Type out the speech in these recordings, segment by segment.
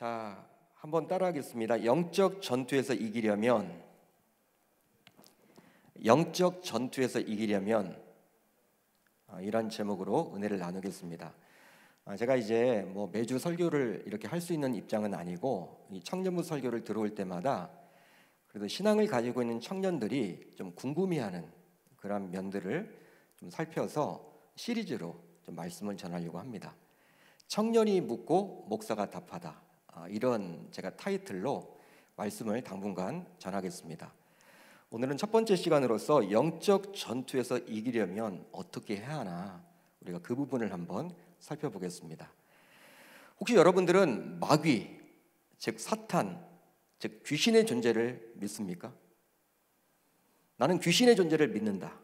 자, 한번 따라하겠습니다. 영적 전투에서 이기려면 이런 제목으로 은혜를 나누겠습니다. 제가 이제 매주 설교를 이렇게 할 수 있는 입장은 아니고 이 청년부 설교를 들어올 때마다 그래도 신앙을 가지고 있는 청년들이 좀 궁금해하는 그런 면들을 좀 살펴서 시리즈로 좀 말씀을 전하려고 합니다. 청년이 묻고 목사가 답하다, 이런 제가 타이틀로 말씀을 당분간 전하겠습니다. 오늘은 첫 번째 시간으로서 영적 전투에서 이기려면 어떻게 해야 하나, 우리가 그 부분을 한번 살펴보겠습니다. 혹시 여러분들은 마귀, 즉 사탄, 즉 귀신의 존재를 믿습니까? 나는 귀신의 존재를 믿는다.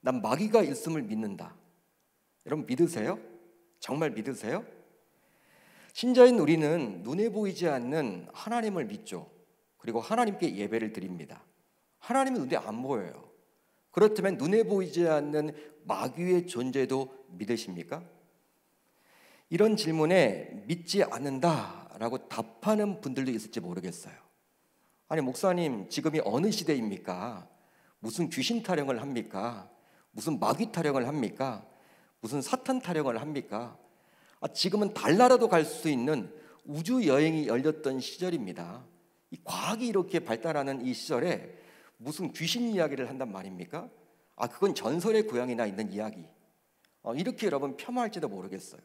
난 마귀가 있음을 믿는다. 여러분 믿으세요? 정말 믿으세요? 신자인 우리는 눈에 보이지 않는 하나님을 믿죠. 그리고 하나님께 예배를 드립니다. 하나님은 눈에 안 보여요. 그렇다면 눈에 보이지 않는 마귀의 존재도 믿으십니까? 이런 질문에 믿지 않는다라고 답하는 분들도 있을지 모르겠어요. 아니 목사님, 지금이 어느 시대입니까? 무슨 귀신 타령을 합니까? 무슨 마귀 타령을 합니까? 무슨 사탄 타령을 합니까? 지금은 달나라도 갈 수 있는 우주 여행이 열렸던 시절입니다. 이 과학이 이렇게 발달하는 이 시절에 무슨 귀신 이야기를 한단 말입니까? 그건 전설의 고향이나 있는 이야기. 이렇게 여러분 폄하할지도 모르겠어요.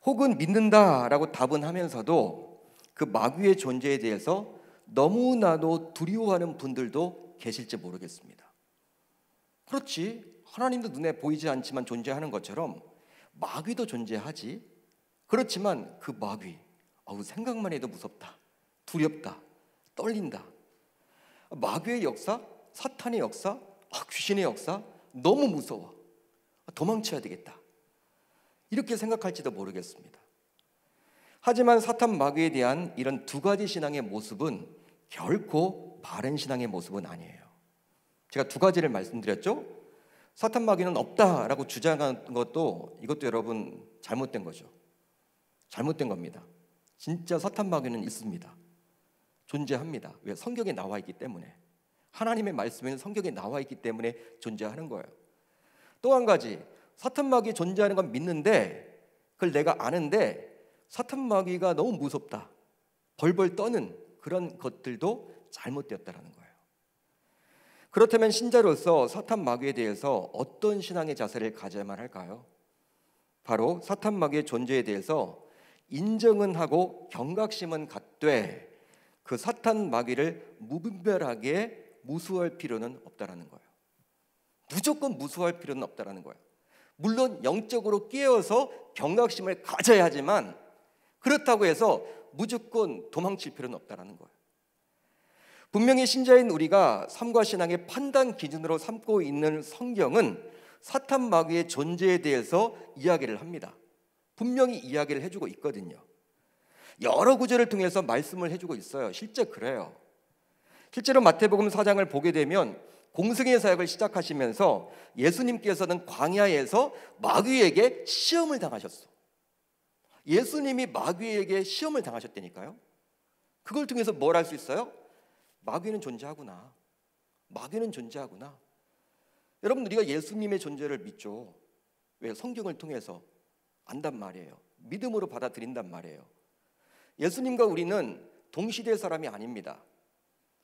혹은 믿는다라고 답은 하면서도 그 마귀의 존재에 대해서 너무나도 두려워하는 분들도 계실지 모르겠습니다. 그렇지, 하나님도 눈에 보이지 않지만 존재하는 것처럼 마귀도 존재하지. 그렇지만 그 마귀, 생각만 해도 무섭다, 두렵다, 떨린다. 마귀의 역사, 사탄의 역사, 귀신의 역사 너무 무서워. 도망쳐야 되겠다. 이렇게 생각할지도 모르겠습니다. 하지만 사탄 마귀에 대한 이런 두 가지 신앙의 모습은 결코 바른 신앙의 모습은 아니에요. 제가 두 가지를 말씀드렸죠. 사탄 마귀는 없다라고 주장하는 것도 이것도 여러분 잘못된 거죠. 잘못된 겁니다. 진짜 사탄 마귀는 있습니다. 존재합니다. 왜? 성경에 나와 있기 때문에. 하나님의 말씀에는 성경에 나와 있기 때문에 존재하는 거예요. 또 한 가지, 사탄 마귀 존재하는 건 믿는데 그걸 내가 아는데 사탄 마귀가 너무 무섭다, 벌벌 떠는 그런 것들도 잘못되었다라는 거예요. 그렇다면 신자로서 사탄 마귀에 대해서 어떤 신앙의 자세를 가져야만 할까요? 바로 사탄 마귀의 존재에 대해서 인정은 하고 경각심은 갖되 그 사탄 마귀를 무분별하게 무수할 필요는 없다라는 거예요. 무조건 무수할 필요는 없다라는 거예요. 물론 영적으로 깨어서 경각심을 가져야 하지만 그렇다고 해서 무조건 도망칠 필요는 없다라는 거예요. 분명히 신자인 우리가 삶과 신앙의 판단 기준으로 삼고 있는 성경은 사탄 마귀의 존재에 대해서 이야기를 합니다. 분명히 이야기를 해주고 있거든요. 여러 구절을 통해서 말씀을 해주고 있어요. 실제 그래요. 실제로 마태복음 4장을 보게 되면 공생의 사역을 시작하시면서 예수님께서는 광야에서 마귀에게 시험을 당하셨어. 예수님이 마귀에게 시험을 당하셨다니까요. 그걸 통해서 뭘 할 수 있어요? 마귀는 존재하구나. 마귀는 존재하구나. 여러분, 우리가 예수님의 존재를 믿죠. 왜? 성경을 통해서 안단 말이에요. 믿음으로 받아들인단 말이에요. 예수님과 우리는 동시대 사람이 아닙니다.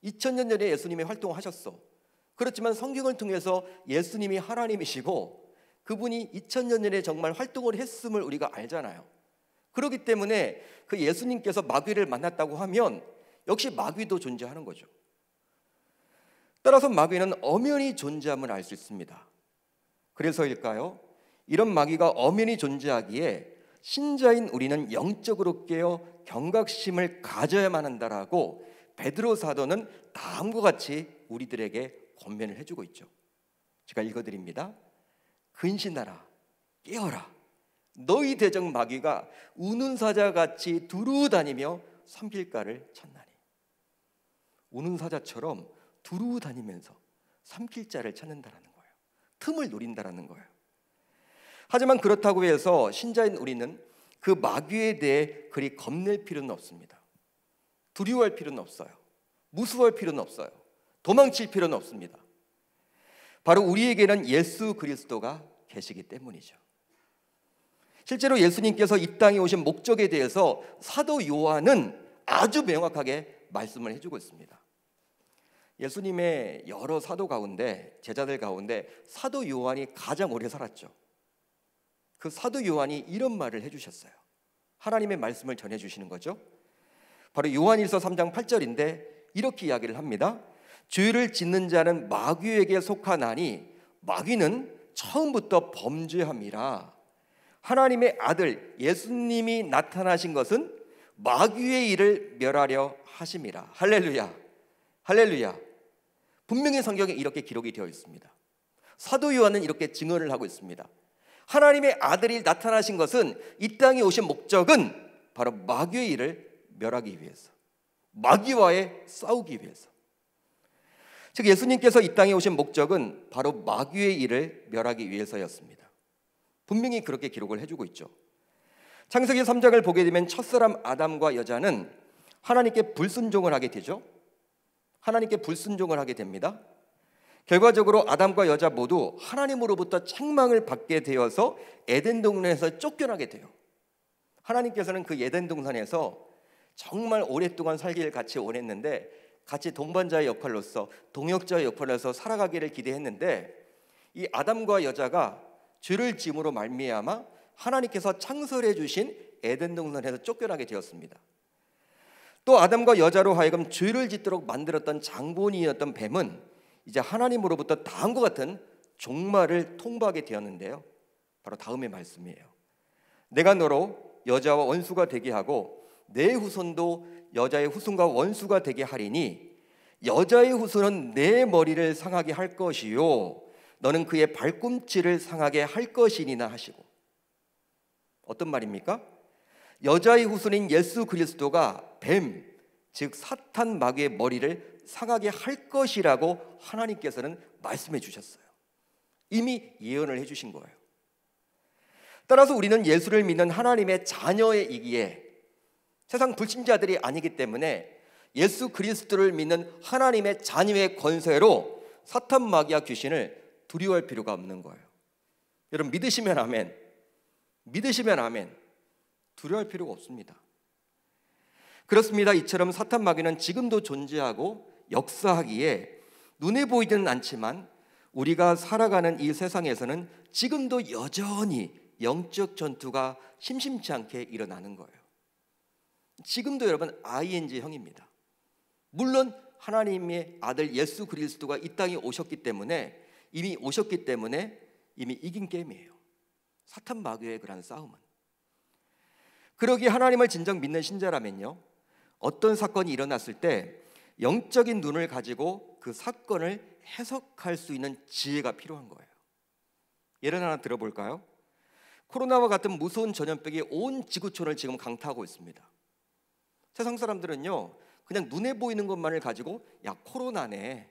2000년 전에 예수님이 활동하셨어. 그렇지만 성경을 통해서 예수님이 하나님이시고 그분이 2000년 전에 정말 활동을 했음을 우리가 알잖아요. 그렇기 때문에 그 예수님께서 마귀를 만났다고 하면 역시 마귀도 존재하는 거죠. 따라서 마귀는 엄연히 존재함을 알 수 있습니다. 그래서일까요? 이런 마귀가 엄연히 존재하기에 신자인 우리는 영적으로 깨어 경각심을 가져야만 한다라고 베드로 사도는 다음과 같이 우리들에게 권면을 해주고 있죠. 제가 읽어드립니다. 근신하라, 깨어라. 너희 대적 마귀가 우는 사자같이 두루 다니며 삼킬가를 찾나니. 우는 사자처럼 두루 다니면서 삼킬 자를 찾는다라는 거예요. 틈을 노린다라는 거예요. 하지만 그렇다고 해서 신자인 우리는 그 마귀에 대해 그리 겁낼 필요는 없습니다. 두려워할 필요는 없어요. 무서워할 필요는 없어요. 도망칠 필요는 없습니다. 바로 우리에게는 예수 그리스도가 계시기 때문이죠. 실제로 예수님께서 이 땅에 오신 목적에 대해서 사도 요한은 아주 명확하게 말씀을 해주고 있습니다. 예수님의 여러 사도 가운데, 제자들 가운데 사도 요한이 가장 오래 살았죠. 그 사도 요한이 이런 말을 해주셨어요. 하나님의 말씀을 전해주시는 거죠. 바로 요한일서 3장 8절인데 이렇게 이야기를 합니다. 죄를 짓는 자는 마귀에게 속하나니 마귀는 처음부터 범죄함이라. 하나님의 아들 예수님이 나타나신 것은 마귀의 일을 멸하려 하심이라. 할렐루야, 할렐루야. 분명히 성경에 이렇게 기록이 되어 있습니다. 사도 요한은 이렇게 증언을 하고 있습니다. 하나님의 아들이 나타나신 것은, 이 땅에 오신 목적은 바로 마귀의 일을 멸하기 위해서, 마귀와의 싸우기 위해서. 즉 예수님께서 이 땅에 오신 목적은 바로 마귀의 일을 멸하기 위해서였습니다. 분명히 그렇게 기록을 해주고 있죠. 창세기 3장을 보게 되면 첫사람 아담과 여자는 하나님께 불순종을 하게 되죠. 하나님께 불순종을 하게 됩니다. 결과적으로 아담과 여자 모두 하나님으로부터 책망을 받게 되어서 에덴 동산에서 쫓겨나게 돼요. 하나님께서는 그 에덴 동산에서 정말 오랫동안 살기를 같이 원했는데, 같이 동반자의 역할로서, 동역자의 역할로서 살아가기를 기대했는데, 이 아담과 여자가 죄를 지음으로 말미암아 하나님께서 창설해 주신 에덴 동산에서 쫓겨나게 되었습니다. 또 아담과 여자로 하여금 죄를 짓도록 만들었던 장본인이었던 뱀은 이제 하나님으로부터 다음과 같은 종말을 통보하게 되었는데요. 바로 다음의 말씀이에요. 내가 너로 여자와 원수가 되게 하고 내 후손도 여자의 후손과 원수가 되게 하리니 여자의 후손은 내 머리를 상하게 할 것이요 너는 그의 발꿈치를 상하게 할 것이니나 하시고. 어떤 말입니까? 여자의 후손인 예수 그리스도가 뱀, 즉 사탄 마귀의 머리를 상하게 할 것이라고 하나님께서는 말씀해 주셨어요. 이미 예언을 해 주신 거예요. 따라서 우리는 예수를 믿는 하나님의 자녀이기에 세상 불신자들이 아니기 때문에 예수 그리스도를 믿는 하나님의 자녀의 권세로 사탄 마귀와 귀신을 두려워할 필요가 없는 거예요. 여러분 믿으시면 아멘, 믿으시면 아멘. 두려워할 필요가 없습니다. 그렇습니다. 이처럼 사탄 마귀는 지금도 존재하고 역사하기에 눈에 보이지는 않지만 우리가 살아가는 이 세상에서는 지금도 여전히 영적 전투가 심심치 않게 일어나는 거예요. 지금도 여러분 ING형입니다. 물론 하나님의 아들 예수 그리스도가 이 땅에 오셨기 때문에, 이미 오셨기 때문에 이미 이긴 게임이에요. 사탄 마귀의 그런 싸움은. 그러기에 하나님을 진정 믿는 신자라면요, 어떤 사건이 일어났을 때 영적인 눈을 가지고 그 사건을 해석할 수 있는 지혜가 필요한 거예요. 예를 하나 들어볼까요? 코로나와 같은 무서운 전염병이 온 지구촌을 지금 강타하고 있습니다. 세상 사람들은요, 그냥 눈에 보이는 것만을 가지고 야 코로나네,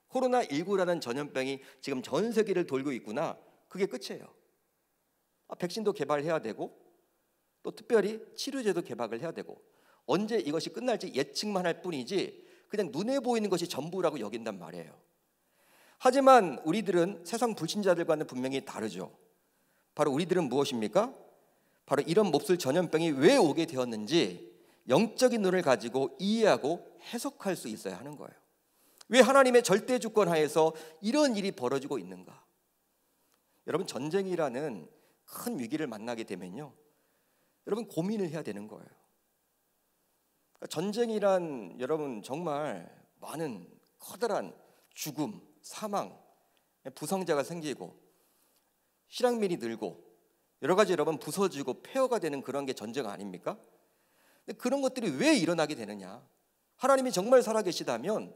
코로나19라는 전염병이 지금 전 세계를 돌고 있구나, 그게 끝이에요. 백신도 개발해야 되고 또 특별히 치료제도 개발을 해야 되고 언제 이것이 끝날지 예측만 할 뿐이지 그냥 눈에 보이는 것이 전부라고 여긴단 말이에요. 하지만 우리들은 세상 불신자들과는 분명히 다르죠. 바로 우리들은 무엇입니까? 바로 이런 몹쓸 전염병이 왜 오게 되었는지 영적인 눈을 가지고 이해하고 해석할 수 있어야 하는 거예요. 왜 하나님의 절대 주권 하에서 이런 일이 벌어지고 있는가? 여러분 전쟁이라는 큰 위기를 만나게 되면요, 여러분 고민을 해야 되는 거예요. 전쟁이란 여러분 정말 많은 커다란 죽음, 사망, 부상자가 생기고 실향민이 늘고 여러 가지 여러분 부서지고 폐허가 되는 그런 게 전쟁 아닙니까? 근데 그런 것들이 왜 일어나게 되느냐? 하나님이 정말 살아계시다면,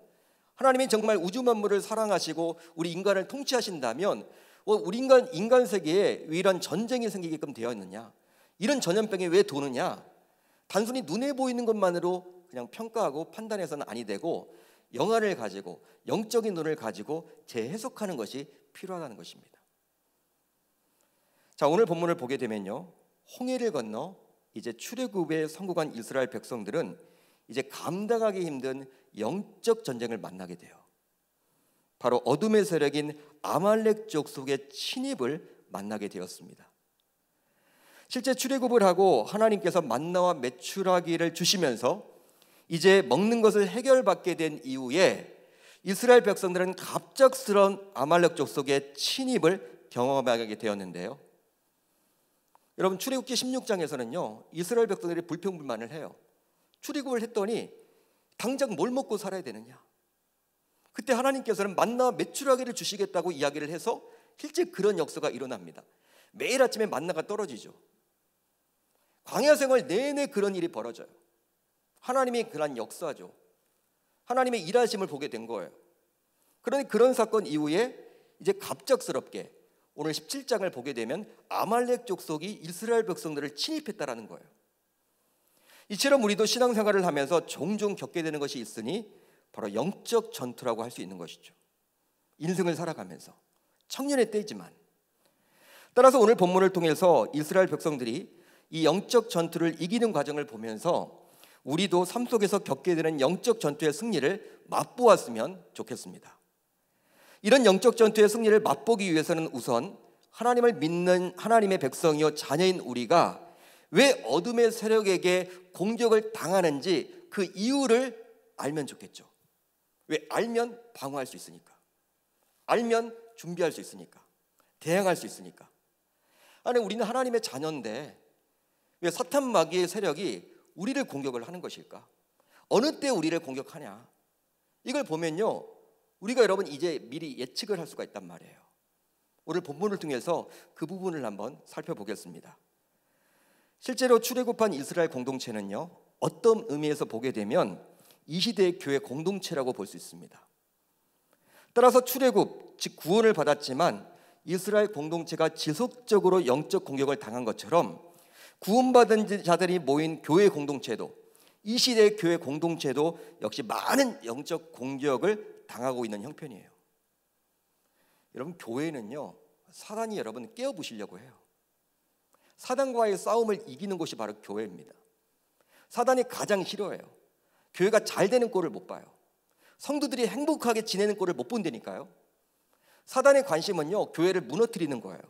하나님이 정말 우주 만물을 사랑하시고 우리 인간을 통치하신다면 우리 인간 세계에 왜 이런 전쟁이 생기게끔 되어 있느냐? 이런 전염병이 왜 도느냐? 단순히 눈에 보이는 것만으로 그냥 평가하고 판단해서는 아니 되고 영화를 가지고 영적인 눈을 가지고 재해석하는 것이 필요하다는 것입니다. 자, 오늘 본문을 보게 되면요, 홍해를 건너 이제 출애굽에 성공한 이스라엘 백성들은 이제 감당하기 힘든 영적 전쟁을 만나게 돼요. 바로 어둠의 세력인 아말렉 족속의 침입을 만나게 되었습니다. 실제 출애굽을 하고 하나님께서 만나와 메추라기를 주시면서 이제 먹는 것을 해결받게 된 이후에 이스라엘 백성들은 갑작스러운 아말렉 족속의 침입을 경험하게 되었는데요. 여러분, 출애굽기 16장에서는요 이스라엘 백성들이 불평불만을 해요. 출애굽을 했더니 당장 뭘 먹고 살아야 되느냐. 그때 하나님께서는 만나와 메추라기를 주시겠다고 이야기를 해서 실제 그런 역사가 일어납니다. 매일 아침에 만나가 떨어지죠. 광야 생활 내내 그런 일이 벌어져요. 하나님이 그런 역사죠. 하나님의 일하심을 보게 된 거예요. 그러니 그런 사건 이후에 이제 갑작스럽게 오늘 17장을 보게 되면 아말렉 족속이 이스라엘 백성들을 침입했다라는 거예요. 이처럼 우리도 신앙생활을 하면서 종종 겪게 되는 것이 있으니 바로 영적 전투라고 할 수 있는 것이죠. 인생을 살아가면서 청년의 때이지만, 따라서 오늘 본문을 통해서 이스라엘 백성들이 이 영적 전투를 이기는 과정을 보면서 우리도 삶 속에서 겪게 되는 영적 전투의 승리를 맛보았으면 좋겠습니다. 이런 영적 전투의 승리를 맛보기 위해서는 우선 하나님을 믿는 하나님의 백성이요 자녀인 우리가 왜 어둠의 세력에게 공격을 당하는지 그 이유를 알면 좋겠죠. 왜? 알면 방어할 수 있으니까, 알면 준비할 수 있으니까, 대항할 수 있으니까. 아니, 우리는 하나님의 자녀인데 왜 사탄 마귀의 세력이 우리를 공격을 하는 것일까? 어느 때 우리를 공격하냐? 이걸 보면요 우리가 여러분 이제 미리 예측을 할 수가 있단 말이에요. 오늘 본문을 통해서 그 부분을 한번 살펴보겠습니다. 실제로 출애굽한 이스라엘 공동체는요 어떤 의미에서 보게 되면 이 시대의 교회 공동체라고 볼 수 있습니다. 따라서 출애굽, 즉 구원을 받았지만 이스라엘 공동체가 지속적으로 영적 공격을 당한 것처럼 구원받은 자들이 모인 교회 공동체도, 이 시대의 교회 공동체도 역시 많은 영적 공격을 당하고 있는 형편이에요. 여러분, 교회는요 사단이 여러분 깨어부시려고 해요. 사단과의 싸움을 이기는 곳이 바로 교회입니다. 사단이 가장 싫어해요. 교회가 잘 되는 꼴을 못 봐요. 성도들이 행복하게 지내는 꼴을 못 본다니까요. 사단의 관심은요 교회를 무너뜨리는 거예요.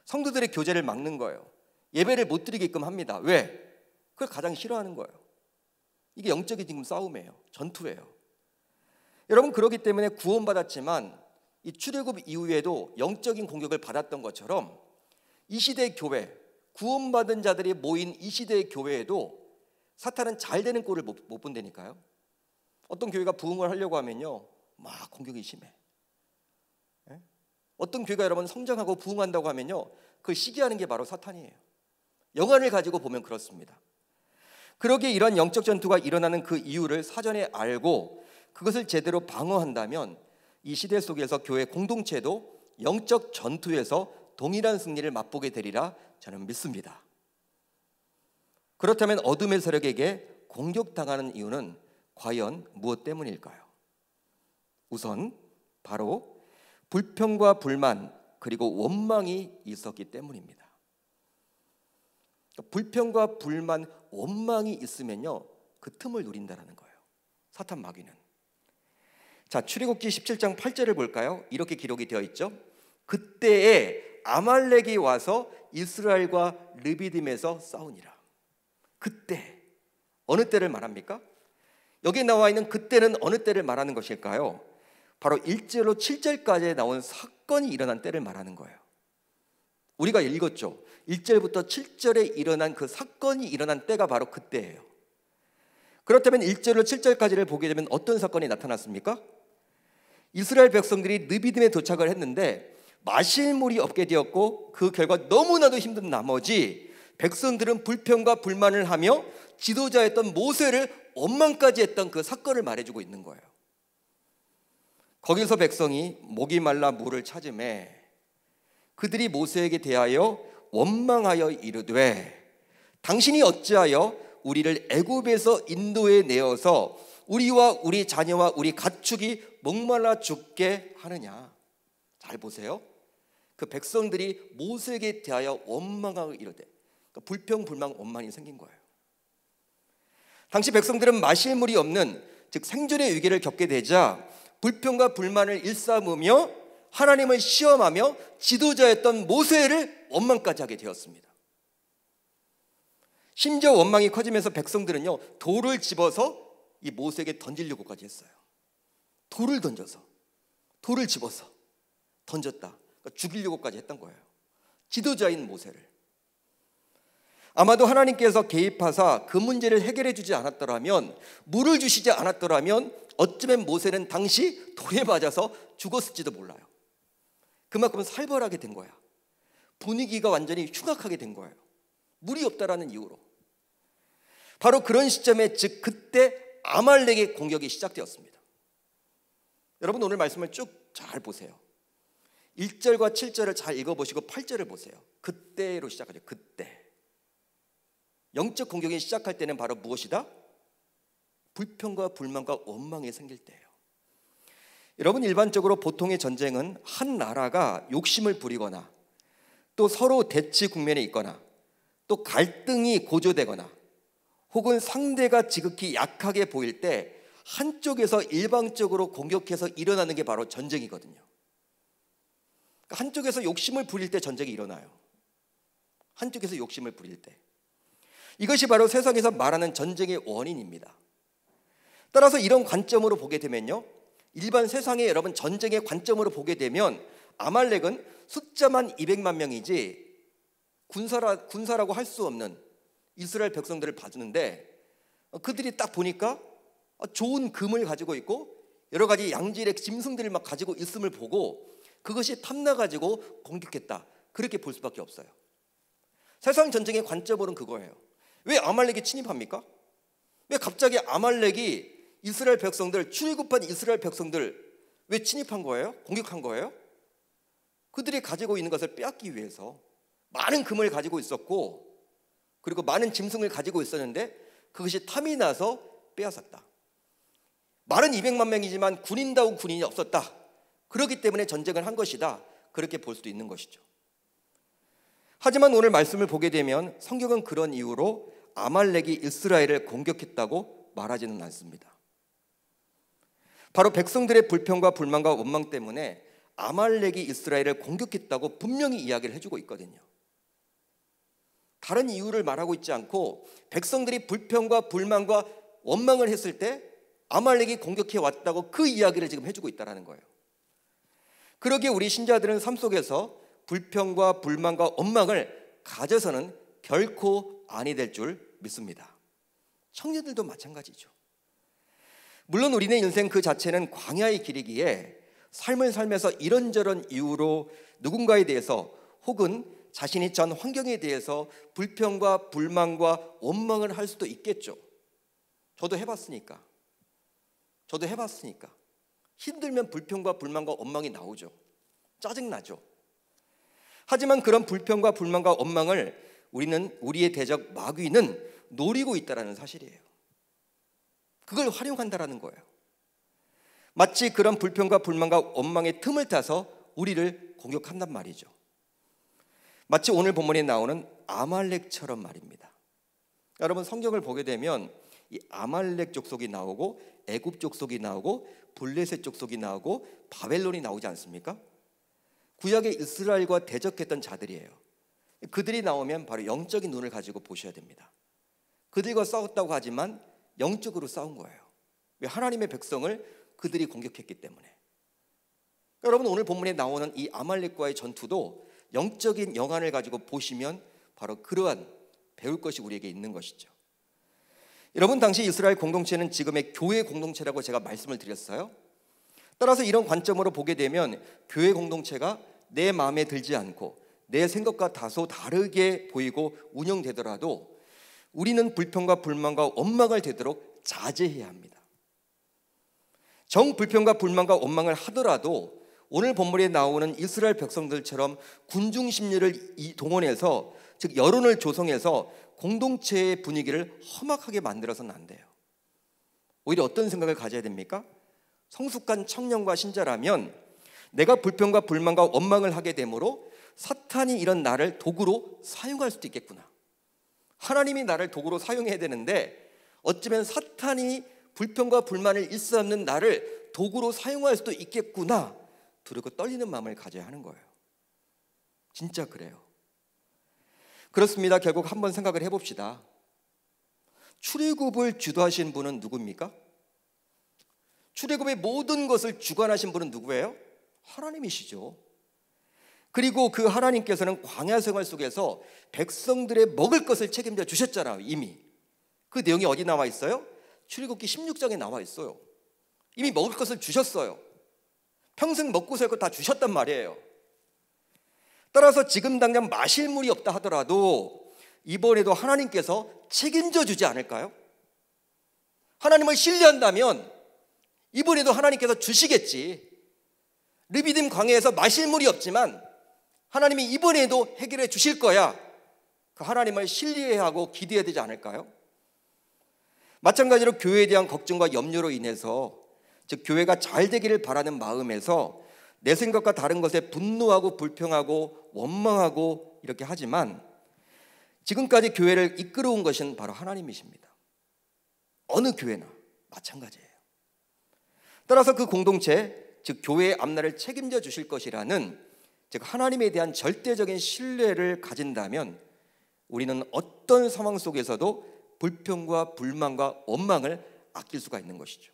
성도들의 교제를 막는 거예요. 예배를 못 드리게끔 합니다. 왜? 그걸 가장 싫어하는 거예요. 이게 영적인 지금 싸움이에요. 전투예요. 여러분, 그렇기 때문에 구원받았지만 이 출애굽 이후에도 영적인 공격을 받았던 것처럼 이 시대의 교회, 구원받은 자들이 모인 이 시대의 교회에도 사탄은 잘 되는 꼴을 못 본다니까요. 어떤 교회가 부흥을 하려고 하면요 막 공격이 심해. 어떤 교회가 여러분 성장하고 부흥한다고 하면요 그걸 시기하는 게 바로 사탄이에요. 영안을 가지고 보면 그렇습니다. 그러기에 이런 영적 전투가 일어나는 그 이유를 사전에 알고 그것을 제대로 방어한다면 이 시대 속에서 교회 공동체도 영적 전투에서 동일한 승리를 맛보게 되리라 저는 믿습니다. 그렇다면 어둠의 세력에게 공격당하는 이유는 과연 무엇 때문일까요? 우선 바로 불평과 불만 그리고 원망이 있었기 때문입니다. 불평과 불만, 원망이 있으면요 그 틈을 누린다는 거예요. 사탄 마귀는. 자, 출애굽기 17장 8절을 볼까요? 이렇게 기록이 되어 있죠. 그때에 아말렉이 와서 이스라엘과 르비딤에서 싸우니라. 그때, 어느 때를 말합니까? 여기 나와 있는 그때는 어느 때를 말하는 것일까요? 바로 1절로 7절까지 나온 사건이 일어난 때를 말하는 거예요. 우리가 읽었죠. 1절부터 7절에 일어난 그 사건이 일어난 때가 바로 그때예요. 그렇다면 1절로 7절까지를 보게 되면 어떤 사건이 나타났습니까? 이스라엘 백성들이 르비딤에 도착을 했는데 마실 물이 없게 되었고 그 결과 너무나도 힘든 나머지 백성들은 불평과 불만을 하며 지도자였던 모세를 원망까지 했던 그 사건을 말해주고 있는 거예요. 거기서 백성이 목이 말라 물을 찾으매 그들이 모세에게 대하여 원망하여 이르되 당신이 어찌하여 우리를 애굽에서 인도해 내어서 우리와 우리 자녀와 우리 가축이 목말라 죽게 하느냐. 잘 보세요. 그 백성들이 모세에게 대하여 원망하고 이르되, 그러니까 불평, 불만, 원망이 생긴 거예요. 당시 백성들은 마실 물이 없는, 즉 생존의 위기를 겪게 되자 불평과 불만을 일삼으며 하나님을 시험하며 지도자였던 모세를 원망까지 하게 되었습니다. 심지어 원망이 커지면서 백성들은요, 돌을 집어서 이 모세에게 던지려고까지 했어요. 돌을 던져서, 돌을 집어서 던졌다. 그러니까 죽이려고까지 했던 거예요. 지도자인 모세를. 아마도 하나님께서 개입하사 그 문제를 해결해 주지 않았더라면, 물을 주시지 않았더라면 어쩌면 모세는 당시 돌에 맞아서 죽었을지도 몰라요. 그만큼 살벌하게 된 거야. 분위기가 완전히 흉악하게 된 거예요. 물이 없다라는 이유로. 바로 그런 시점에, 즉 그때 아말렉의 공격이 시작되었습니다. 여러분, 오늘 말씀을 쭉 잘 보세요. 1절과 7절을 잘 읽어보시고 8절을 보세요. 그때로 시작하죠. 그때. 영적 공격이 시작할 때는 바로 무엇이다? 불평과 불만과 원망이 생길 때예요. 여러분, 일반적으로 보통의 전쟁은 한 나라가 욕심을 부리거나 또 서로 대치 국면에 있거나 또 갈등이 고조되거나 혹은 상대가 지극히 약하게 보일 때 한쪽에서 일방적으로 공격해서 일어나는 게 바로 전쟁이거든요. 그러니까 한쪽에서 욕심을 부릴 때 전쟁이 일어나요. 한쪽에서 욕심을 부릴 때. 이것이 바로 세상에서 말하는 전쟁의 원인입니다. 따라서 이런 관점으로 보게 되면요, 일반 세상의 여러분 전쟁의 관점으로 보게 되면 아말렉은 숫자만 200만 명이지 군사라고 할 수 없는 이스라엘 백성들을 봐주는데, 그들이 딱 보니까 좋은 금을 가지고 있고 여러 가지 양질의 짐승들을 막 가지고 있음을 보고 그것이 탐나가지고 공격했다, 그렇게 볼 수밖에 없어요. 세상 전쟁의 관점으로는 그거예요. 왜 아말렉이 침입합니까? 왜 갑자기 아말렉이 이스라엘 백성들, 출애굽한 이스라엘 백성들 왜 침입한 거예요? 공격한 거예요? 그들이 가지고 있는 것을 빼앗기 위해서. 많은 금을 가지고 있었고 그리고 많은 짐승을 가지고 있었는데 그것이 탐이 나서 빼앗았다. 말은 200만 명이지만 군인다운 군인이 없었다. 그렇기 때문에 전쟁을 한 것이다, 그렇게 볼 수도 있는 것이죠. 하지만 오늘 말씀을 보게 되면 성경은 그런 이유로 아말렉이 이스라엘을 공격했다고 말하지는 않습니다. 바로 백성들의 불평과 불만과 원망 때문에 아말렉이 이스라엘을 공격했다고 분명히 이야기를 해주고 있거든요. 다른 이유를 말하고 있지 않고 백성들이 불평과 불만과 원망을 했을 때 아말렉이 공격해 왔다고 그 이야기를 지금 해주고 있다는 거예요. 그러기에 우리 신자들은 삶 속에서 불평과 불만과 원망을 가져서는 결코 아니 될 줄 믿습니다. 청년들도 마찬가지죠. 물론 우리네 인생 그 자체는 광야의 길이기에 삶을 살면서 이런저런 이유로 누군가에 대해서 혹은 자신이 처한 환경에 대해서 불평과 불만과 원망을 할 수도 있겠죠. 저도 해봤으니까. 힘들면 불평과 불만과 원망이 나오죠. 짜증나죠. 하지만 그런 불평과 불만과 원망을 우리의 대적 마귀는 노리고 있다는 사실이에요. 그걸 활용한다라는 거예요. 마치 그런 불평과 불만과 원망의 틈을 타서 우리를 공격한단 말이죠. 마치 오늘 본문에 나오는 아말렉처럼 말입니다. 여러분, 성경을 보게 되면 이 아말렉 족속이 나오고 애굽 족속이 나오고 블레셋 족속이 나오고 바벨론이 나오지 않습니까? 구약의 이스라엘과 대적했던 자들이에요. 그들이 나오면 바로 영적인 눈을 가지고 보셔야 됩니다. 그들과 싸웠다고 하지만 영적으로 싸운 거예요. 왜? 하나님의 백성을 그들이 공격했기 때문에. 여러분, 오늘 본문에 나오는 이 아말렉과의 전투도 영적인 영안을 가지고 보시면 바로 그러한 배울 것이 우리에게 있는 것이죠. 여러분, 당시 이스라엘 공동체는 지금의 교회 공동체라고 제가 말씀을 드렸어요. 따라서 이런 관점으로 보게 되면 교회 공동체가 내 마음에 들지 않고 내 생각과 다소 다르게 보이고 운영되더라도 우리는 불평과 불만과 원망을 되도록 자제해야 합니다. 정 불평과 불만과 원망을 하더라도 오늘 본문에 나오는 이스라엘 백성들처럼 군중 심리를 동원해서, 즉 여론을 조성해서 공동체의 분위기를 험악하게 만들어서는 안 돼요. 오히려 어떤 생각을 가져야 됩니까? 성숙한 청년과 신자라면 내가 불평과 불만과 원망을 하게 되므로 사탄이 이런 나를 도구로 사용할 수도 있겠구나. 하나님이 나를 도구로 사용해야 되는데 어쩌면 사탄이 불평과 불만을 일삼는 나를 도구로 사용할 수도 있겠구나, 두렵고 떨리는 마음을 가져야 하는 거예요. 진짜 그래요. 그렇습니다. 결국 한번 생각을 해봅시다. 출애굽을 주도하신 분은 누굽니까? 출애굽의 모든 것을 주관하신 분은 누구예요? 하나님이시죠. 그리고 그 하나님께서는 광야 생활 속에서 백성들의 먹을 것을 책임져 주셨잖아요. 이미 그 내용이 어디 나와 있어요? 출애굽기 16장에 나와 있어요. 이미 먹을 것을 주셨어요. 평생 먹고 살 거 다 주셨단 말이에요. 따라서 지금 당장 마실 물이 없다 하더라도 이번에도 하나님께서 책임져 주지 않을까요? 하나님을 신뢰한다면 이번에도 하나님께서 주시겠지. 르비딤 광야에서 마실 물이 없지만 하나님이 이번에도 해결해 주실 거야. 그 하나님을 신뢰해야 하고 기대해야 되지 않을까요? 마찬가지로 교회에 대한 걱정과 염려로 인해서, 즉 교회가 잘 되기를 바라는 마음에서 내 생각과 다른 것에 분노하고 불평하고 원망하고 이렇게 하지만 지금까지 교회를 이끌어온 것은 바로 하나님이십니다. 어느 교회나 마찬가지예요. 따라서 그 공동체, 즉 교회의 앞날을 책임져 주실 것이라는, 즉 하나님에 대한 절대적인 신뢰를 가진다면 우리는 어떤 상황 속에서도 불평과 불만과 원망을 아낄 수가 있는 것이죠.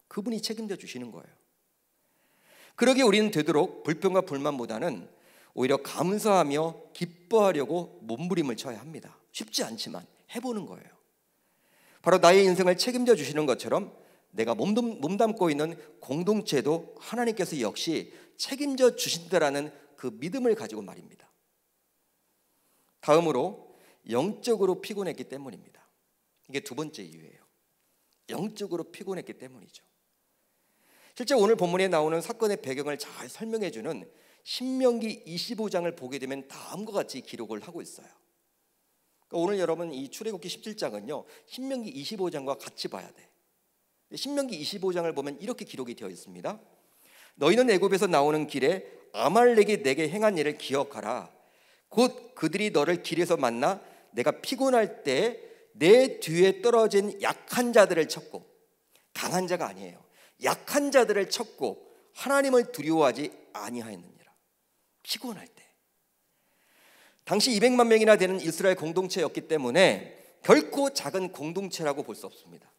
그분이 책임져 주시는 거예요. 그러기에 우리는 되도록 불평과 불만보다는 오히려 감사하며 기뻐하려고 몸부림을 쳐야 합니다. 쉽지 않지만 해보는 거예요. 바로 나의 인생을 책임져 주시는 것처럼 내가 몸담고 있는 공동체도 하나님께서 역시 책임져 주신다라는 그 믿음을 가지고 말입니다. 다음으로 영적으로 피곤했기 때문입니다. 이게 두 번째 이유예요. 영적으로 피곤했기 때문이죠. 실제 오늘 본문에 나오는 사건의 배경을 잘 설명해 주는 신명기 25장을 보게 되면 다음과 같이 기록을 하고 있어요. 그러니까 오늘 여러분 이 출애굽기 17장은요 신명기 25장과 같이 봐야 돼. 신명기 25장을 보면 이렇게 기록이 되어 있습니다. 너희는 애굽에서 나오는 길에 아말렉이 내게 행한 일을 기억하라. 곧 그들이 너를 길에서 만나 내가 피곤할 때 내 뒤에 떨어진 약한 자들을 쳤고, 강한 자가 아니에요. 약한 자들을 쳤고 하나님을 두려워하지 아니하였느니라. 피곤할 때. 당시 200만 명이나 되는 이스라엘 공동체였기 때문에 결코 작은 공동체라고 볼 수 없습니다.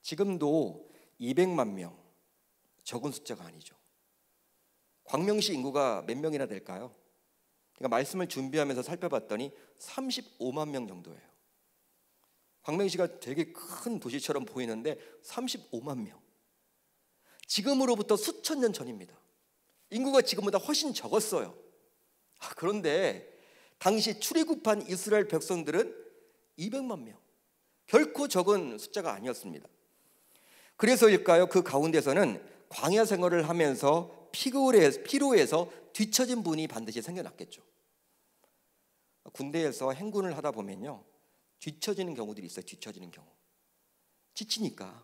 지금도 200만 명, 적은 숫자가 아니죠. 광명시 인구가 몇 명이나 될까요? 그러니까 말씀을 준비하면서 살펴봤더니 35만 명 정도예요. 광명시가 되게 큰 도시처럼 보이는데 35만 명. 지금으로부터 수천 년 전입니다. 인구가 지금보다 훨씬 적었어요. 그런데 당시 출애굽한 이스라엘 백성들은 200만 명. 결코 적은 숫자가 아니었습니다. 그래서일까요? 그 가운데서는 광야 생활을 하면서 피로해서 뒤처진 분이 반드시 생겨났겠죠. 군대에서 행군을 하다 보면요 뒤처지는 경우들이 있어요. 뒤처지는 경우. 지치니까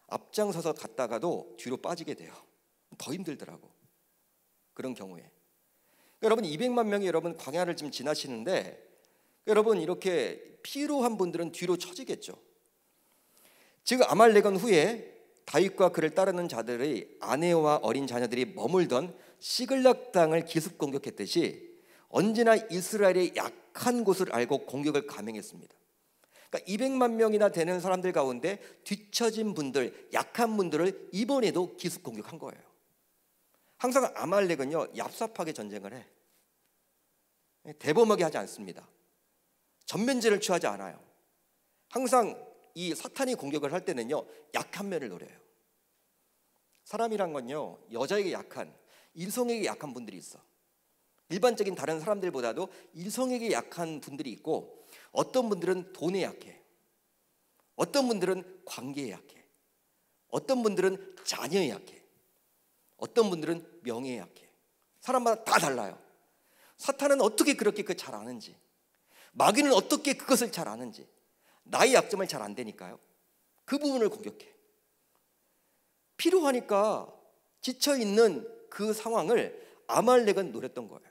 앞장서서 갔다가도 뒤로 빠지게 돼요. 더 힘들더라고. 그런 경우에 여러분 200만 명이 여러분 광야를 지금 지나시는데 여러분 이렇게 피로한 분들은 뒤로 처지겠죠. 즉 아말렉은 후에 다윗과 그를 따르는 자들의 아내와 어린 자녀들이 머물던 시글락 땅을 기습 공격했듯이 언제나 이스라엘의 약한 곳을 알고 공격을 감행했습니다. 그러니까 200만 명이나 되는 사람들 가운데 뒤처진 분들, 약한 분들을 이번에도 기습 공격한 거예요. 항상 아말렉은요 얍삽하게 전쟁을 해. 대범하게 하지 않습니다. 전면제를 취하지 않아요. 항상 이 사탄이 공격을 할 때는요 약한 면을 노려요. 사람이란 건요 여자에게 약한, 일성에게 약한 분들이 있어. 일반적인 다른 사람들보다도 일성에게 약한 분들이 있고, 어떤 분들은 돈에 약해, 어떤 분들은 관계에 약해, 어떤 분들은 자녀에 약해, 어떤 분들은 명예에 약해. 사람마다 다 달라요. 사탄은 어떻게 그렇게 그 잘 아는지, 마귀는 어떻게 그것을 잘 아는지, 나의 약점을 잘 안 되니까요 그 부분을 공격해. 필요하니까 지쳐있는 그 상황을 아말렉은 노렸던 거예요.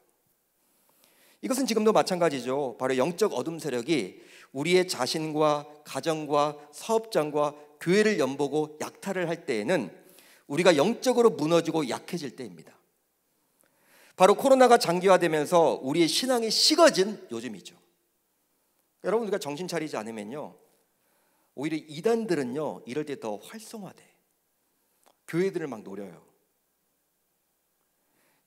이것은 지금도 마찬가지죠. 바로 영적 어둠 세력이 우리의 자신과 가정과 사업장과 교회를 엿보고 약탈을 할 때에는 우리가 영적으로 무너지고 약해질 때입니다. 바로 코로나가 장기화되면서 우리의 신앙이 식어진 요즘이죠. 여러분, 우리가 정신 차리지 않으면요, 오히려 이단들은요 이럴 때 더 활성화돼. 교회들을 막 노려요.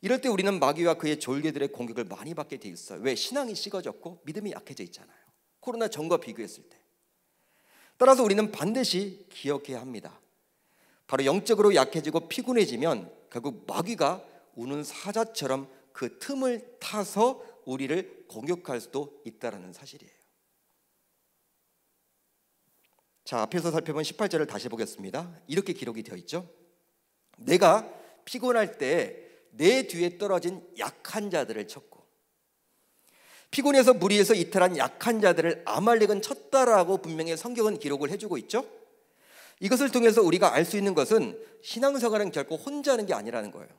이럴 때 우리는 마귀와 그의 졸개들의 공격을 많이 받게 돼 있어요. 왜? 신앙이 식어졌고 믿음이 약해져 있잖아요. 코로나 전과 비교했을 때. 따라서 우리는 반드시 기억해야 합니다. 바로 영적으로 약해지고 피곤해지면 결국 마귀가 우는 사자처럼 그 틈을 타서 우리를 공격할 수도 있다는 사실이에요. 자, 앞에서 살펴본 18절을 다시 보겠습니다. 이렇게 기록이 되어 있죠. 내가 피곤할 때 내 뒤에 떨어진 약한 자들을 쳤고, 피곤해서 무리해서 이탈한 약한 자들을 아말렉은 쳤다라고 분명히 성경은 기록을 해주고 있죠. 이것을 통해서 우리가 알 수 있는 것은 신앙생활은 결코 혼자 하는 게 아니라는 거예요.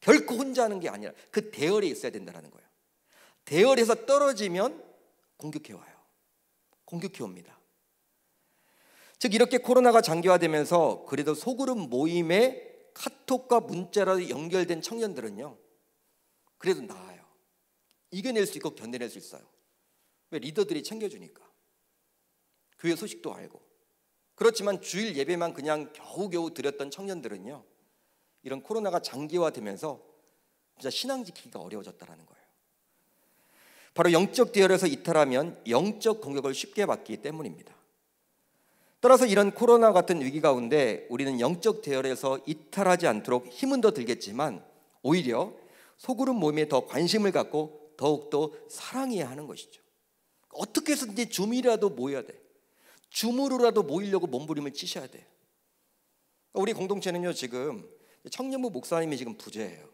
결코 혼자 하는 게 아니라 그 대열에 있어야 된다는 거예요. 대열에서 떨어지면 공격해와요. 공격해옵니다. 즉 이렇게 코로나가 장기화되면서 그래도 소그룹 모임에 카톡과 문자로 연결된 청년들은요 그래도 나아요. 이겨낼 수 있고 견뎌낼 수 있어요. 왜? 리더들이 챙겨주니까. 교회 소식도 알고. 그렇지만 주일 예배만 그냥 겨우겨우 드렸던 청년들은요 이런 코로나가 장기화되면서 진짜 신앙 지키기가 어려워졌다는 거예요. 바로 영적 대열에서 이탈하면 영적 공격을 쉽게 받기 때문입니다. 따라서 이런 코로나 같은 위기 가운데 우리는 영적 대열에서 이탈하지 않도록 힘은 더 들겠지만 오히려 소그룹 모임에 더 관심을 갖고 더욱더 사랑해야 하는 것이죠. 어떻게 해서든지 줌이라도 모여야 돼. 줌으로라도 모이려고 몸부림을 치셔야 돼. 우리 공동체는요 지금 청년부 목사님이 지금 부재예요.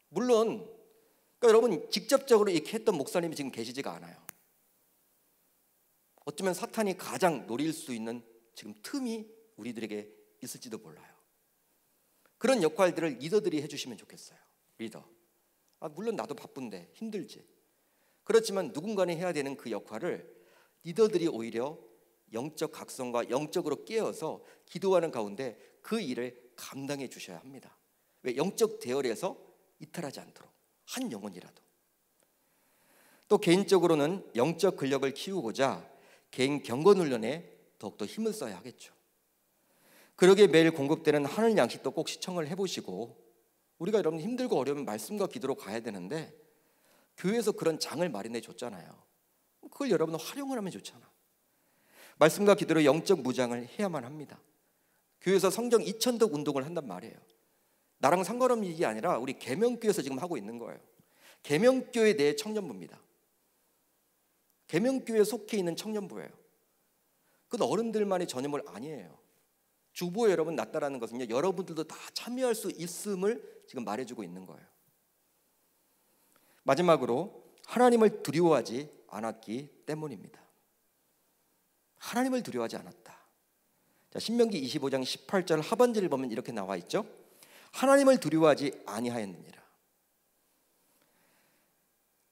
물론 그러니까 여러분 직접적으로 이렇게 했던 목사님이 지금 계시지가 않아요. 어쩌면 사탄이 가장 노릴 수 있는 지금 틈이 우리들에게 있을지도 몰라요. 그런 역할들을 리더들이 해주시면 좋겠어요. 리더. 물론 나도 바쁜데 힘들지. 그렇지만 누군가는 해야 되는 그 역할을 리더들이 오히려 영적 각성과 영적으로 깨어서 기도하는 가운데 그 일을 감당해 주셔야 합니다. 왜? 영적 대열에서 이탈하지 않도록 한 영혼이라도. 또 개인적으로는 영적 근력을 키우고자 개인 경건 훈련에 더욱더 힘을 써야 하겠죠. 그러기에 매일 공급되는 하늘 양식도 꼭 시청을 해보시고, 우리가 여러분 힘들고 어려우면 말씀과 기도로 가야 되는데 교회에서 그런 장을 마련해 줬잖아요. 그걸 여러분은 활용을 하면 좋잖아. 말씀과 기도로 영적 무장을 해야만 합니다. 교회에서 성경 2000덕 운동을 한단 말이에요. 나랑 상관없는 일이 아니라 우리 계명교회에서 지금 하고 있는 거예요. 계명교회 내 청년부입니다. 계명교회에 속해 있는 청년부예요. 그건 어른들만의 전유물 아니에요. 주보에 여러분 놨다라는 것은요 여러분들도 다 참여할 수 있음을 지금 말해주고 있는 거예요. 마지막으로 하나님을 두려워하지 않았기 때문입니다. 하나님을 두려워하지 않았다. 자, 신명기 25장 18절 하반절을 보면 이렇게 나와 있죠. 하나님을 두려워하지 아니하였느니라.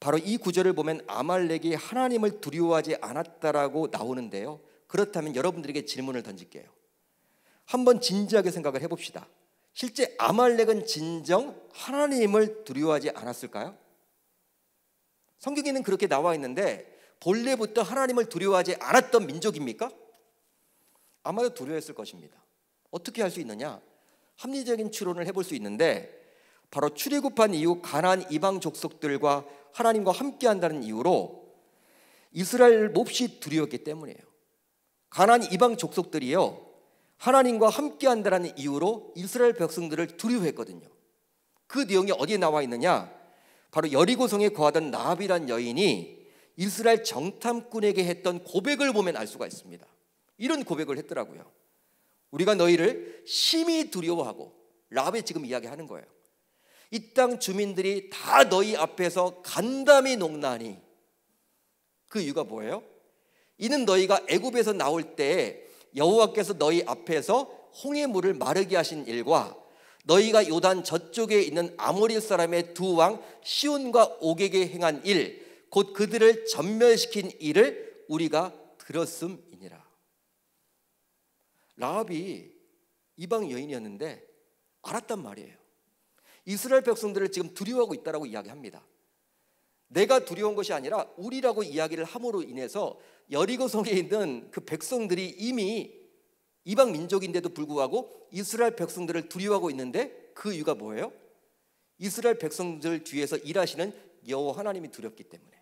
바로 이 구절을 보면 아말렉이 하나님을 두려워하지 않았다라고 나오는데요. 그렇다면 여러분들에게 질문을 던질게요. 한번 진지하게 생각을 해봅시다. 실제 아말렉은 진정 하나님을 두려워하지 않았을까요? 성경에는 그렇게 나와 있는데 본래부터 하나님을 두려워하지 않았던 민족입니까? 아마도 두려워했을 것입니다. 어떻게 할 수 있느냐? 합리적인 추론을 해볼 수 있는데 바로 출애굽한 이후 가나안 이방 족속들과 하나님과 함께한다는 이유로 이스라엘 몹시 두려웠기 때문이에요. 가나안 이방 족속들이요 하나님과 함께한다는 이유로 이스라엘 백성들을 두려워했거든요. 그 내용이 어디에 나와 있느냐? 바로 여리고성에 거하던 라합이란 여인이 이스라엘 정탐꾼에게 했던 고백을 보면 알 수가 있습니다. 이런 고백을 했더라고요. 우리가 너희를 심히 두려워하고, 라합이 지금 이야기하는 거예요. 이 땅 주민들이 다 너희 앞에서 간담이 녹나니. 그 이유가 뭐예요? 이는 너희가 애굽에서 나올 때 여호와께서 너희 앞에서 홍해 물을 마르게 하신 일과 너희가 요단 저쪽에 있는 아모리 사람의 두 왕 시온과 옥에게 행한 일 곧 그들을 전멸시킨 일을 우리가 들었음이니라. 라합이 이방 여인이었는데 알았단 말이에요. 이스라엘 백성들을 지금 두려워하고 있다라고 이야기합니다. 내가 두려운 것이 아니라 우리라고 이야기를 함으로 인해서 여리고성에 있는 그 백성들이 이미 이방 민족인데도 불구하고 이스라엘 백성들을 두려워하고 있는데 그 이유가 뭐예요? 이스라엘 백성들 뒤에서 일하시는 여호와 하나님이 두렵기 때문에.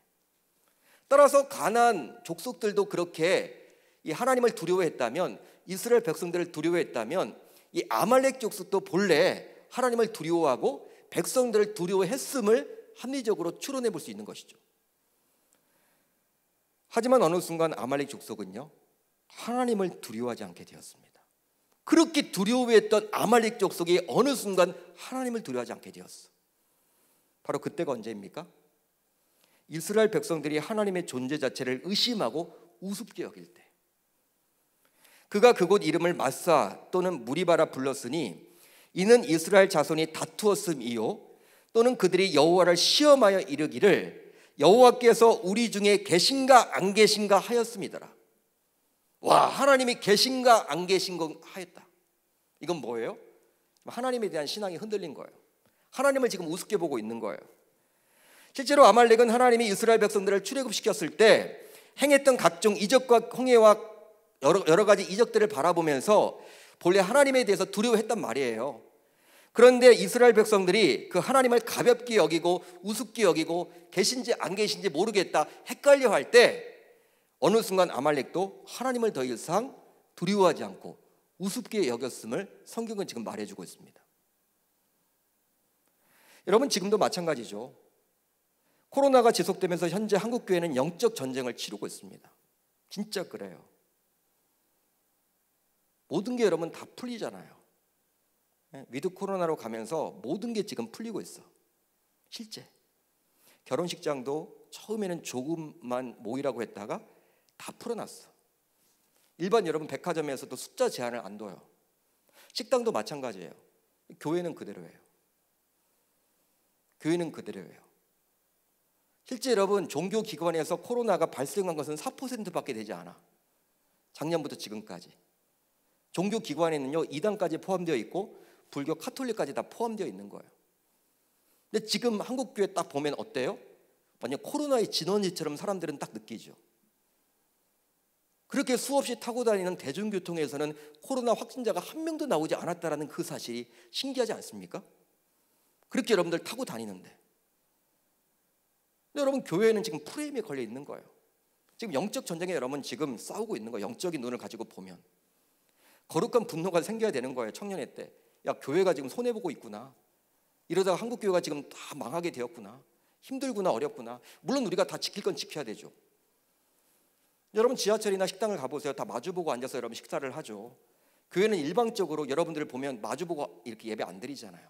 따라서 가나안 족속들도 그렇게 이 하나님을 두려워했다면, 이스라엘 백성들을 두려워했다면 이 아말렉 족속도 본래 하나님을 두려워하고 백성들을 두려워했음을 합리적으로 추론해 볼 수 있는 것이죠. 하지만 어느 순간 아말렉 족속은요, 하나님을 두려워하지 않게 되었습니다. 그렇게 두려워했던 아말렉 족속이 어느 순간 하나님을 두려워하지 않게 되었어. 바로 그때가 언제입니까? 이스라엘 백성들이 하나님의 존재 자체를 의심하고 우습게 여길 때. 그가 그곳 이름을 마사 또는 무리바라 불렀으니 이는 이스라엘 자손이 다투었음이요 또는 그들이 여호와를 시험하여 이르기를 여호와께서 우리 중에 계신가 안 계신가 하였음이더라. 와, 하나님이 계신가 안 계신가 하였다. 이건 뭐예요? 하나님에 대한 신앙이 흔들린 거예요. 하나님을 지금 우습게 보고 있는 거예요. 실제로 아말렉은 하나님이 이스라엘 백성들을 출애굽시켰을 때 행했던 각종 이적과 홍해와 여러 가지 이적들을 바라보면서 본래 하나님에 대해서 두려워했단 말이에요. 그런데 이스라엘 백성들이 그 하나님을 가볍게 여기고 우습게 여기고 계신지 안 계신지 모르겠다 헷갈려 할 때 어느 순간 아말렉도 하나님을 더 이상 두려워하지 않고 우습게 여겼음을 성경은 지금 말해주고 있습니다. 여러분, 지금도 마찬가지죠. 코로나가 지속되면서 현재 한국교회는 영적 전쟁을 치르고 있습니다. 진짜 그래요. 모든 게 여러분 다 풀리잖아요. 위드 코로나로 가면서 모든 게 지금 풀리고 있어. 실제 결혼식장도 처음에는 조금만 모이라고 했다가 다 풀어놨어. 일반 여러분 백화점에서도 숫자 제한을 안 둬요. 식당도 마찬가지예요. 교회는 그대로예요. 교회는 그대로예요. 실제 여러분 종교기관에서 코로나가 발생한 것은 4%밖에 되지 않아. 작년부터 지금까지. 종교기관에는요 2단까지 포함되어 있고 불교 카톨릭까지 다 포함되어 있는 거예요. 근데 지금 한국교회 딱 보면 어때요? 완전 코로나의 진원지처럼 사람들은 딱 느끼죠. 그렇게 수없이 타고 다니는 대중교통에서는 코로나 확진자가 한 명도 나오지 않았다는 그 사실이 신기하지 않습니까? 그렇게 여러분들 타고 다니는데. 근데 여러분 교회는 지금 프레임에 걸려 있는 거예요. 지금 영적 전쟁에 여러분 지금 싸우고 있는 거예요. 영적인 눈을 가지고 보면. 거룩한 분노가 생겨야 되는 거예요. 청년회 때. 야, 교회가 지금 손해보고 있구나. 이러다가 한국교회가 지금 다 망하게 되었구나. 힘들구나, 어렵구나. 물론 우리가 다 지킬 건 지켜야 되죠. 여러분 지하철이나 식당을 가보세요. 다 마주보고 앉아서 여러분 식사를 하죠. 교회는 일방적으로 여러분들을 보면 마주보고 이렇게 예배 안 드리잖아요.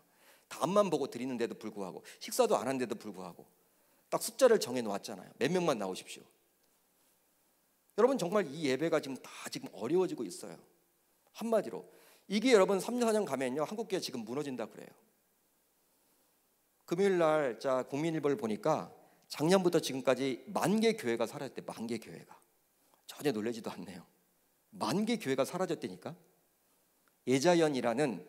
다 앞만 보고 드리는데도 불구하고 식사도 안 한데도 불구하고 딱 숫자를 정해 놓았잖아요. 몇 명만 나오십시오. 여러분 정말 이 예배가 지금 다 지금 어려워지고 있어요. 한마디로 이게 여러분 3년 4년 가면요 한국교회 지금 무너진다 그래요. 금요일 날 자 국민일보를 보니까 작년부터 지금까지 10,000개 교회가 사라졌대. 10,000개 교회가. 전혀 놀라지도 않네요. 10,000개 교회가 사라졌다니까. 예자연이라는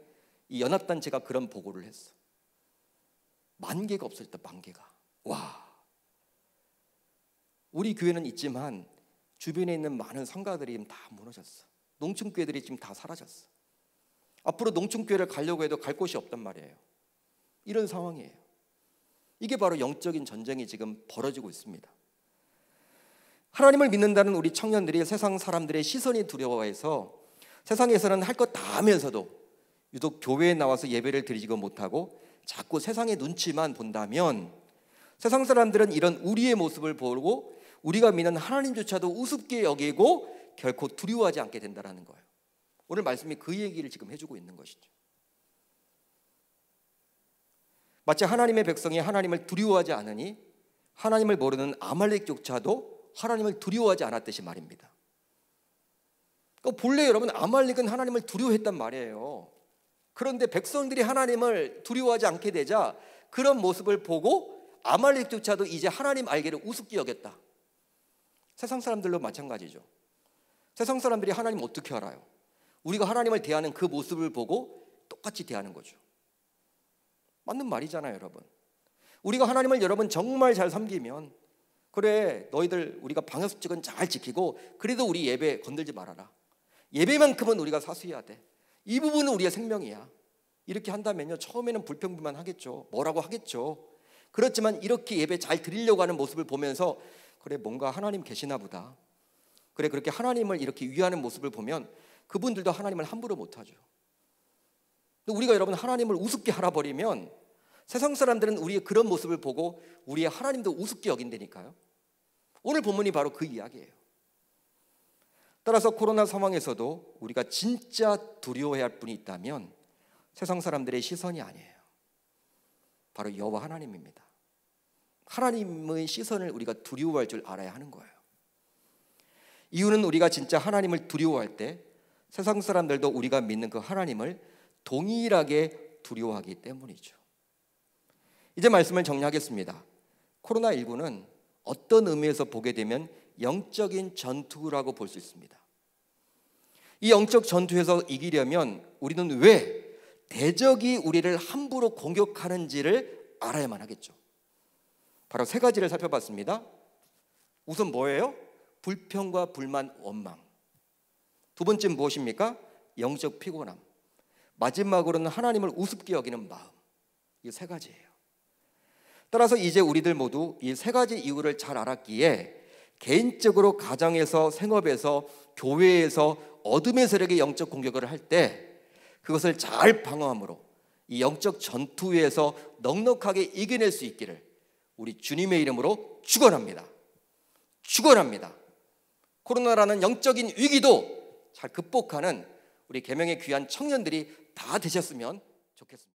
이 연합단체가 그런 보고를 했어. 10,000개가 없어졌다. 10,000개가. 와. 우리 교회는 있지만 주변에 있는 많은 성가들이 지금 다 무너졌어. 농촌교회들이 지금 다 사라졌어. 앞으로 농촌교회를 가려고 해도 갈 곳이 없단 말이에요. 이런 상황이에요. 이게 바로 영적인 전쟁이 지금 벌어지고 있습니다. 하나님을 믿는다는 우리 청년들이 세상 사람들의 시선이 두려워해서 세상에서는 할 것 다 하면서도 유독 교회에 나와서 예배를 드리지도 못하고 자꾸 세상의 눈치만 본다면 세상 사람들은 이런 우리의 모습을 보고 우리가 믿는 하나님조차도 우습게 여기고 결코 두려워하지 않게 된다는 거예요. 오늘 말씀이 그 얘기를 지금 해주고 있는 것이죠. 마치 하나님의 백성이 하나님을 두려워하지 않으니 하나님을 모르는 아말렉조차도 하나님을 두려워하지 않았듯이 말입니다. 그러니까 본래 여러분 아말렉은 하나님을 두려워했단 말이에요. 그런데 백성들이 하나님을 두려워하지 않게 되자 그런 모습을 보고 아말렉조차도 이제 하나님 알기를 우습게 여겼다. 세상 사람들도 마찬가지죠. 세상 사람들이 하나님 어떻게 알아요? 우리가 하나님을 대하는 그 모습을 보고 똑같이 대하는 거죠. 맞는 말이잖아요, 여러분. 우리가 하나님을 여러분 정말 잘 섬기면, 그래 너희들 우리가 방역수칙은 잘 지키고 그래도 우리 예배 건들지 말아라. 예배만큼은 우리가 사수해야 돼. 이 부분은 우리의 생명이야. 이렇게 한다면요, 처음에는 불평불만 하겠죠. 뭐라고 하겠죠. 그렇지만 이렇게 예배 잘 드리려고 하는 모습을 보면서 그래 뭔가 하나님 계시나 보다. 그래 그렇게 하나님을 이렇게 위하는 모습을 보면 그분들도 하나님을 함부로 못하죠. 우리가 여러분 하나님을 우습게 알아버리면 세상 사람들은 우리의 그런 모습을 보고 우리의 하나님도 우습게 여긴다니까요. 오늘 본문이 바로 그 이야기예요. 따라서 코로나 상황에서도 우리가 진짜 두려워해야 할 분이 있다면 세상 사람들의 시선이 아니에요. 바로 여호와 하나님입니다. 하나님의 시선을 우리가 두려워할 줄 알아야 하는 거예요. 이유는 우리가 진짜 하나님을 두려워할 때 세상 사람들도 우리가 믿는 그 하나님을 동일하게 두려워하기 때문이죠. 이제 말씀을 정리하겠습니다. 코로나19는 어떤 의미에서 보게 되면 영적인 전투라고 볼 수 있습니다. 이 영적 전투에서 이기려면 우리는 왜 대적이 우리를 함부로 공격하는지를 알아야만 하겠죠. 바로 세 가지를 살펴봤습니다. 우선 뭐예요? 불평과 불만, 원망. 두 번째는 무엇입니까? 영적 피곤함. 마지막으로는 하나님을 우습게 여기는 마음. 이 세 가지예요. 따라서 이제 우리들 모두 이 세 가지 이유를 잘 알았기에 개인적으로 가정에서, 생업에서, 교회에서 어둠의 세력의 영적 공격을 할 때 그것을 잘 방어함으로 이 영적 전투에서 넉넉하게 이겨낼 수 있기를 우리 주님의 이름으로 축원합니다. 축원합니다. 코로나라는 영적인 위기도 잘 극복하는 우리 계명의 귀한 청년들이 다 되셨으면 좋겠습니다.